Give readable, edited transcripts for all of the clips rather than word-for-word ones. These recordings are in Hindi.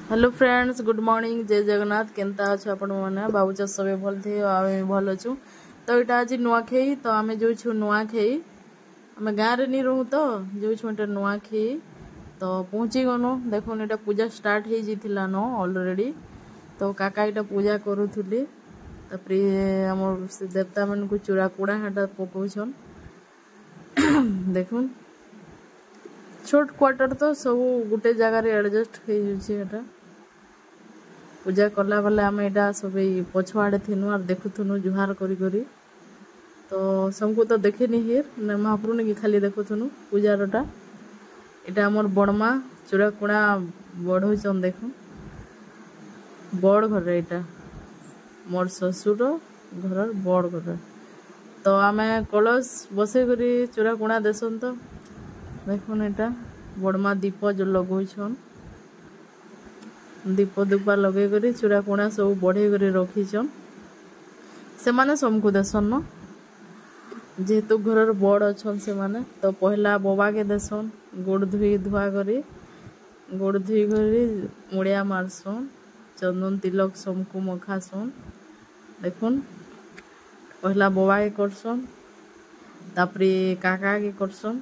हेलो फ्रेंड्स, गुड मॉर्निंग, जय जगन्नाथ। केनता अच्छे आपण मैंने बाबूच सब भल थे आम भल अच्छु। तो यहाँ आज नुआखाई, तो आम जो नुआखाई आम गाँव नहीं रहूँ, तो जो नुआखाई तो पहुँची गनु। देखो यहाँ पूजा स्टार्ट हो जाता न ऑलरेडी। तो काका यहाँ पूजा करूली, आम से देवता मान को चूड़ाकुड़ा हाँ पकाउछन। देखुन छोट क्वार्टर तो सब गोटे जगार एडजस्ट हो पूजा कला बेले आम यहाँ सब पछुआड़े थीनु और देखुथुनु जुहार करी करी। तो सबको तो देखे नहीं हिर ने महाप्रभु ने खाली देखुथुनु पूजारटा। यहाँ आमर बड़मा चूड़ाकुड़ा बढ़ौन। देख बड़ घर यहाँ मोर ससुर घर बड़ घर। तो आम कलश बसई कर चूड़ाकुड़ा देसन। तो देखुन यहाँ बड़मा दीप जो लगौन, दीप दुपा लगे कर चूड़ाकुड़ा सब बढ़े कर रखीचन। से माने सबको देसन न, जेहेतु घर बड़ अच्छन से माने। तो पहला बोबा के देसन, गोड़ धुई धुआ करी गोड़ धुई करी मुड़िया मारसन, चंदन तिलक सबको मखासन। देखुन पहला बोबा के करसन, तापरे काका के करसन।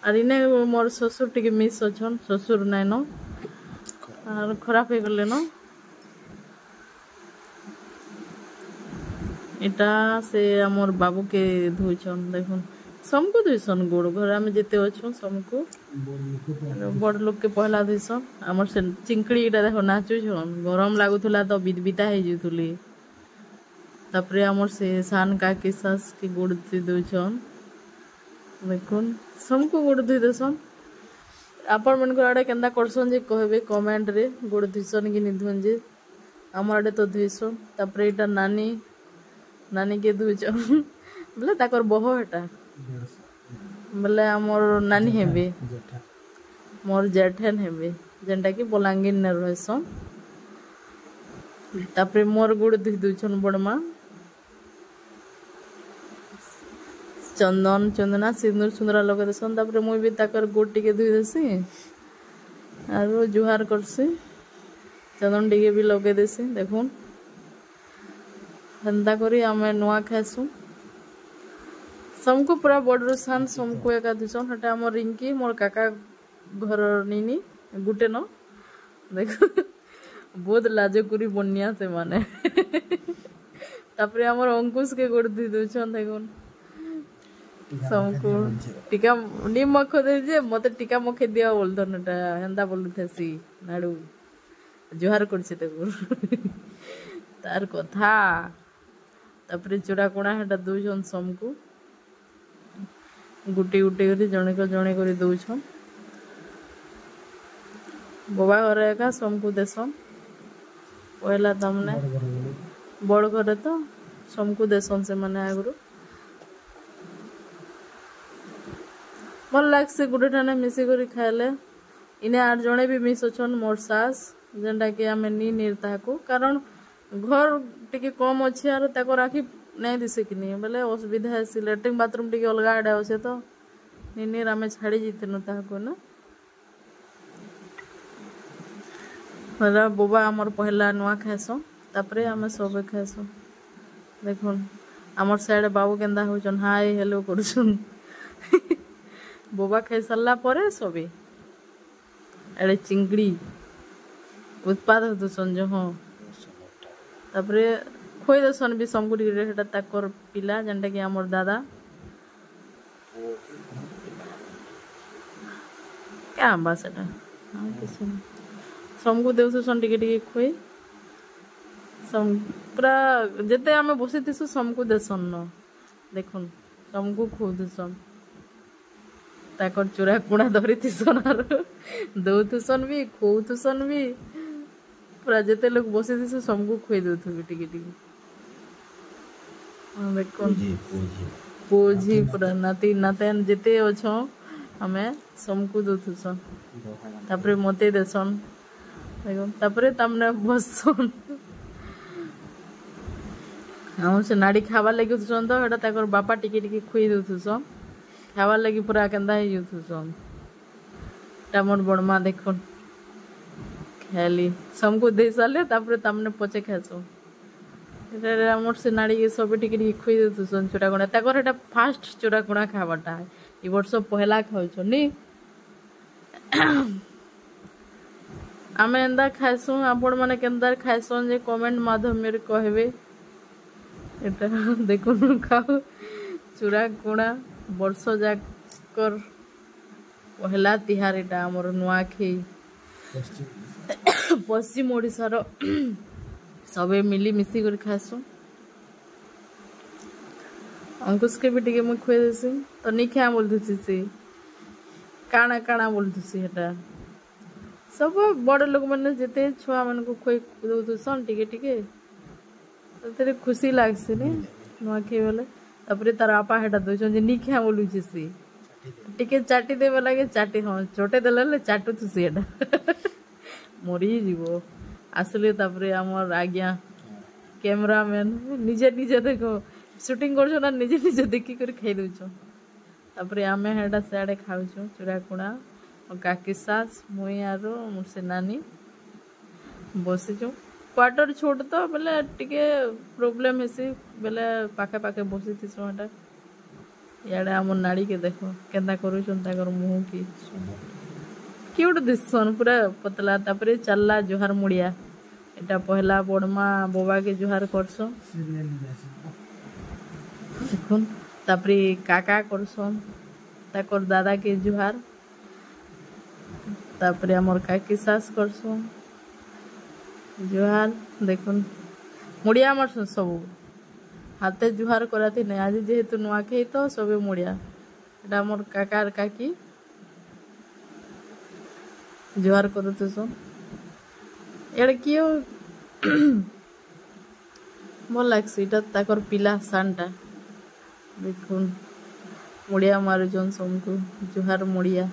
और इने मोर ससुर टिके मिस अच्छन, ससुर नाई न और खराब हो गले न। इटा से आमर बाबू के धोचन। देखुन सबको धोसन गोड़ घर आम जिते अच्छु सबको बड़ लोग के पहला धोसन। आमर से चिंकड़ी इटा देख नाचुछन, गरम लगुला तो बिदबिता हो जातुली। तापरे आमर से सान का के सास के गोड़ धोई दौन। देखुन सबको गोड़ धोई देसन। आपण मन को आड़े केंदा करसन जे कहबे कमेंट रे, गोड़ धुसन कि नहीं धुन जे। आम आड़े तो धुसन। तापरे इटा नानी नानी के धुचन बोले ताकर बह एटा बोले आमर नानी हेबे, मोर जेठेन हेबे, जेनटा कि बलांगीर ने रहसन। तापरे मोर गोड़ धुई दउछन बड़मा। चंदन चंदना सिंदूर सुंदरा लगे देसन। तापरे मुई भी ताकर गोड़ टिके धुई देसी और जुहार करसी, चंदन टिके भी लगे देसी। देखुन हेन्ता करी आम नुआ खाइसु। सबको पूरा बड़ सान सबको एका धुसन। हटा आम रिंकी मोर काका घर नीनी गुटे न। देख बहुत लाजकुरी बनिया से माने तापरे आमर अंकुश के गोड़ धुई दउछन। देखुन सबको टीका नी मख दे जे मते टीका मखे दिया बोलथन। एटा हेन्ता बोलुथेसी नाडू जुहार करछि देखुन तार कथा। तापरे चूड़ाकुड़ा हेटा दउछन सबको गुटी गुटी करी जणे करी दउछन। बोबा घर एका सबको देसन। पहला तमने बड़ घरे तो सबको देसन से माने आगरू भल लागसे गुटे ठाने मिसी करी खाइले। इने 8 जणे भी मिस अच्छन मोर सास, जेनटा कि आम नी निर्ता को कारण घर टिके कम अच्छे और ताको राखी नहीं दिसे कि नहीं बोले असुविधा है। लैट्रिन बाथरूम टिके अलग आड़े अच्छे तो नीर आम छाड़ी जीतनु ताको ना। बोबा आमर पहला नुआ खाइस, तापरे आम सब खाइस। देखुन आमर साइड बाबू केंदा होचन हाय हेलो करछन बोबा खाई सारा पर सबे एड़े चिंगड़ी उत्पाद होसन जो। हाँ तापरे खोई देसन भी सबको टिके ताकर पिला, जेनटा कि आमर दादा क्या बा सेटा सबको देउसन टिके टिके खोई। सब पूरा जेते आमे बसी थिसु सबको देसन न। देखुन सबको खो देसन, ताकर चूड़ाकुड़ा धरी थिसन और दउथुसन भी खोउथुसन भी। पूरा जेते लोग बसी थिसु सबको खोई दउथु टिके टिके। देखुन पूजी पूरा नाती नातेन जेते अच्छो हमें सबको दउथुसन। तापरे मते देसन। देखो तापरे तमने बसन हम से नाड़ी खाबार लगे थुसन। तो एटा ताकर बापा टिके टिके खुई दउथुसन, खाबार लगी पूरा केंदा ही जुथुसन। मोर बड़मा देखुन हेली सबको दे सारे तापर तमने पचे खासो एटा हमर से नाड़ी के सब टिके टिके खुई देतु सन चूड़ा गुणा ताकर एटा फास्ट चूड़ा गुणा खाबाटा ई वर्ष पहला खाउछ नी आमे एंदा खाइसु आपण माने केंदार खाइसन जे कमेंट माध्यम रे कहबे एटा देखुन खाओ चूड़ा गुणा वर्ष जाकर पहला तिहार एटा हमर नुआखी पश्चिम ओडिशार सबे मिली मिसी कर खासु अंकुश के भी टिके मैं खुए देसी तो नहीं क्या बोल दूसरी से काना काना बोल दूसरी हेटा सब बड़ लोग मैंने जिते छुआ मन को खुए दूसन टिके टिके तो तेरे खुशी लागसी ने नुआखी वाले तापर तार आपा हेटा दोसन जे नहीं क्या बोलू छी टिके चाटी देबे लागे चाटी हाँ चोटे देले चाटू तुसी हेटा मरी जीवो आसले तापर आमर आज्ञा कैमरामैन निजे निजे देखो शूटिंग कर ना निजे निजे देखी कर खाई दौच तापर आम हेटा सियाड़े खाऊँ चूड़ा कुड़ा काकी सास मुई आर मोर से नानी बसीचु क्वार्टर छोट तो बेले टिके प्रोब्लेम हेसी बेले पाखे पाखे बसी थीसु हेटा इे आम नाड़ी के देख केन्ता कर मुँह की क्यूट दिसन पूरा पतला तापर चलला जुहार मुड़िया एटा पहला बड़मा बोबा के जुहार करसो देखुन तापर काका करसन ताकर दादा के जुहार तापर हमर काकी सास करसन जुहार देखुन मुड़िया मारसन सब हाथे जुहार कराती नहीं आज जेहेतु नुआखी तो सबे मुड़िया एटा हमर काका काकी जुहार करते सन एड़ कियो भल लागसी ताकर पिला सानटा देखुन मुड़िया मारुचन सबको जुहार मुड़िया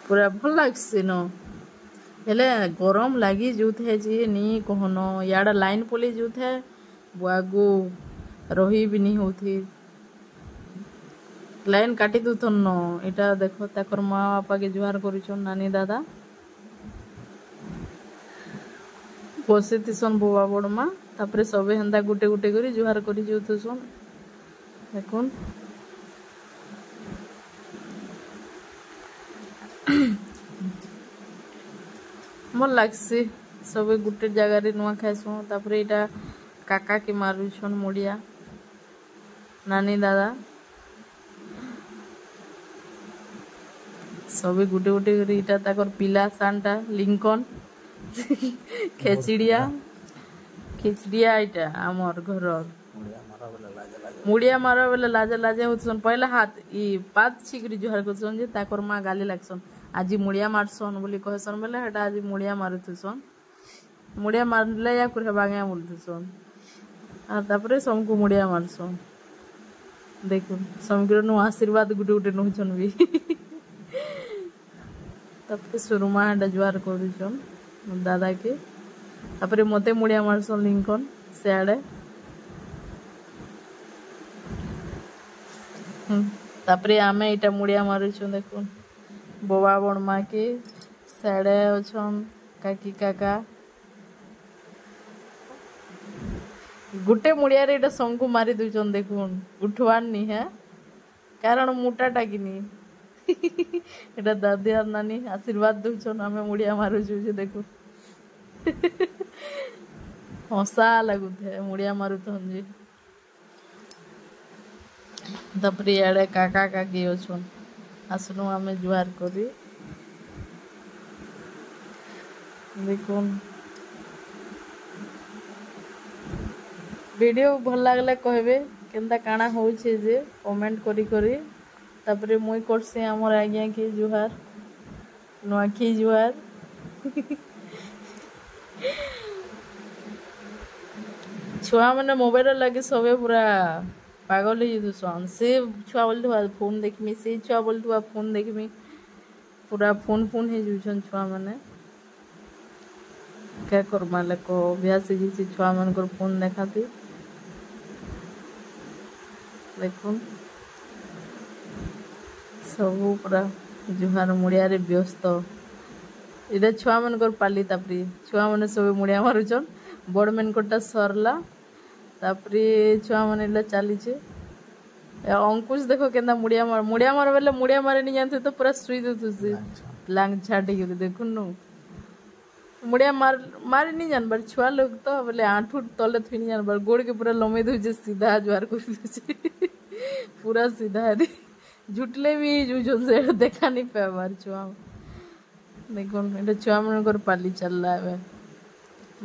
पूरा भल लागसी न हेले गरम लगी जो थे जी नी कहन याड़ा लाइन पली जो थे बुआगु रही भी नहीं होती लाइन काटी दूथन न इटा देखो ताकर माँ बापा के जुहार करुछन नानी दादा बसी थीसन बोबा बड़मा तापर सबे हेंदा गुटे गुटे करी जुहार करी जोथुसन देखुन मन लागसी सबे गुटे जगार नुआ खाइसु तापर इटा काका के मारुछन मुड़िया नानी दादा सबे गुटे गुटे करी इटा ताकर पिला सानटा लिंकन खेचड़िया खिचड़िया इटा आमर घर मुड़िया मारा बेले लाजे लाजे होतसन पहला हाथ ई पात छिकरी जुहार करसन जे ताकर माँ गाली लागसन आज मुड़िया मारसन बोली कहसन बेले हेटा आज मुड़िया मारुथसन मुड़िया मारले या कुरे बांगा बोलथसन आ तापरे समको मुड़िया मारसन देखुन समग्र नु आशीर्वाद गुटे गुटे नहुछन भी तापर सुरुमा हेटा जुहार करुछन दादा के तापर मते मुड़िया मारसन लिंकन सियाड़े तापर आमे इटा मुड़िया मारुछन देखुन बोबा बड़मा के सियाड़े अछन काकी काका गुटे मुड़िया रे इटा संगु मारी दुचन देखुन उठवार नी है कारण मोटाटा किनी एटा दादी और नानी आशीर्वाद दूचन आमे मुड़िया मारुछु जे देखो हंसा लगुथे मुड़िया मारुथन जे तापर इे काका काकी अछन आसनु आमे जुहार करी देखुन वीडियो भल लागले कहबे केनता काना होउछे जे कमेंट करी करी तापर मुई करसे हमर आज्ञा के जुहार नुआखी जुहार छुआ मैंने मोबाइल लगे सबे पूरा पागल हो जासन से छुआ बोलते फोन देखमी से छुआ बोलते फोन देखमी पूरा फोन फोन हो जासन छुआ मैंने क्या करमा लोक अभ्यास हो छुआ मान फोन देखाती देखुन सब पूरा जुहार मुड़िया रे व्यस्त इटा छुआ मन पाली तापरी छुआ मैंने सब मुड़िया मारुचन बड़ मेनकोटा सरला तापरी छुआ मैंने इला चलीचे अंकुश देखो केंदा मुड़िया मार बेले मुड़िया मारे नहीं जानते तो पूरा सुई देतुसी लांग छाटी के देखुन नु मुड़िया मारे नहीं जानबार छुआ लोग तो बोले आंठू तले थी नहीं जानबार गोड़ के पूरा लमे दूचे सीधा जुआर कर दूचे पूरा सीधा है झुटले भी जुझुन से देखा नहीं पे बार छुआ देखो ये छुआ मन पाली चल रहा है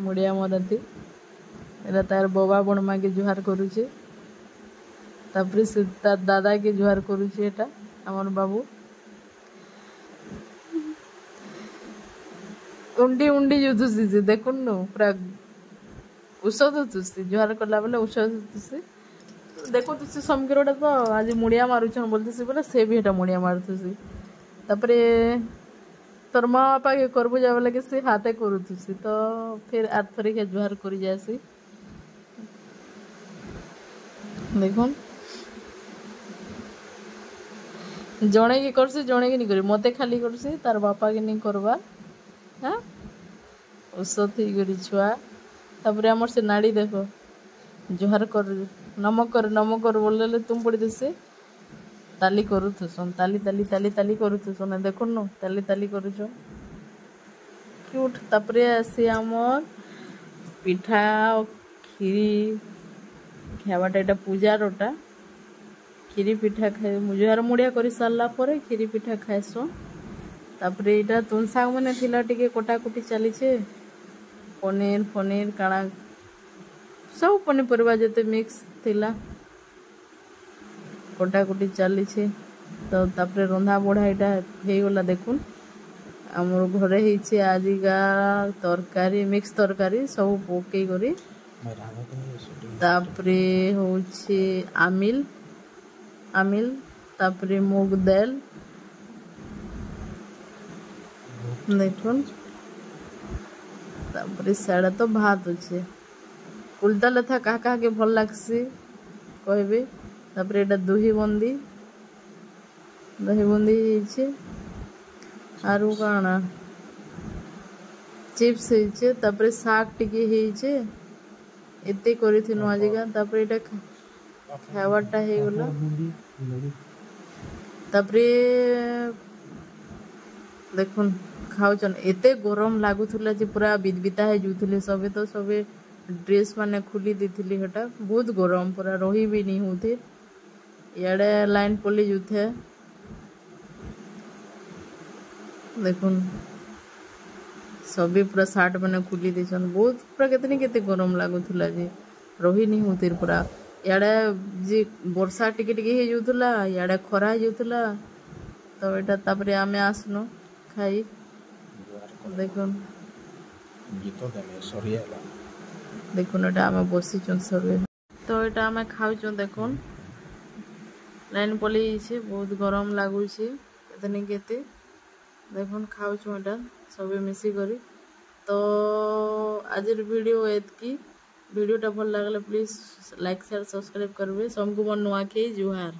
मुड़िया मरती एरा तार बाबा बणमा के जुहार करुचे तापरे से तार दादा के जुहार करुचे एटा हमर बाबू उंडी उंडी जुतुसी से देखुन नु पूरा उषद तुसी जुहार करला बेले उषद तुसी देखो तुसी समगिरोटा तो आज मुड़िया मारुछन बोलतेसी बोले से भी एटा मुड़िया मारतुसी तापरे तोर माँ बापा के करबो जावे लगे से हाथे करुतुसी तो फिर आथरे के जुहार करी जासी देखुन जणे की करसी जणे की नहीं करी मते खाली करसी तार बापा के नहीं करबा हाँ औषध ही गरी छुआ तापरे हमर से नाड़ी देखो जुहार कर नमक कर बोले तुम पड़ी देसे ताली करुथुसन ताली ताली ताली ताली करुथुसन देखुन न ताली ताली करुछ क्यूट तापरे आसी हमर पिठा खीरी खावाटा एटा पूजार ओटा खीरी पिठा खाए जुहार मुड़िया कर सारा पर खीरी पिठा खाएसो तापरे एटा तुन साग मैंने थिला टिके कोटाकुटी चलीचे पनीर पनीर काଣା सब पनीपरिया जते मिक्स थिला कोटाकुटी चलीचे तो तापरे रंधा बढ़ा एटा हे गला देखुन हमर घरे हिचे आजिका तरकारी मिक्स तरकारी सब पके करी तापरे होचे आमिल आमिल तापरे मूग दाल देखुन तापरे साड़ा तो भात अच्छे उल्टा लेथा कहा के भल लगसी कहबे तापरे एटा दही बंदी आरु काना चिप्स हेचे तापरे साग टिके हेचे एते करिथिनु आजिका तापरे एटा खावाटा हे गला तापरे देखुन खाउचन एते गरम लागुथुला जे पूरा बिदबिता हे जुथुले सबे तो सबे ड्रेस माने खुली देथिली हटा बहुत गरम पूरा रही भी नहीं होते याडे लाइन पली जुथे देखुन सबे पूरा सार्ट माने खुली देछन बहुत पूरा केतनी केते गरम लागुथुला जे रही नहीं होते पूरा याडे जे वर्षा टिके टिके हे जुथुला याडे खरा हे जुथुला तो एटा तापरे आमे आसनो खाई देखुन देखुन एटा आमे बसी चन सबे तो एटा आमे खाउचन देखुन लाइन पली छे बहुत गरम लागु छे केतनी केते देखुन खाउचन एटा सबे मिसी करी तो आजर वीडियो एतकी वीडियोटा भल लागले प्लीज लाइक शेयर सब्सक्राइब करबे सबको मन नुआ के जुहार।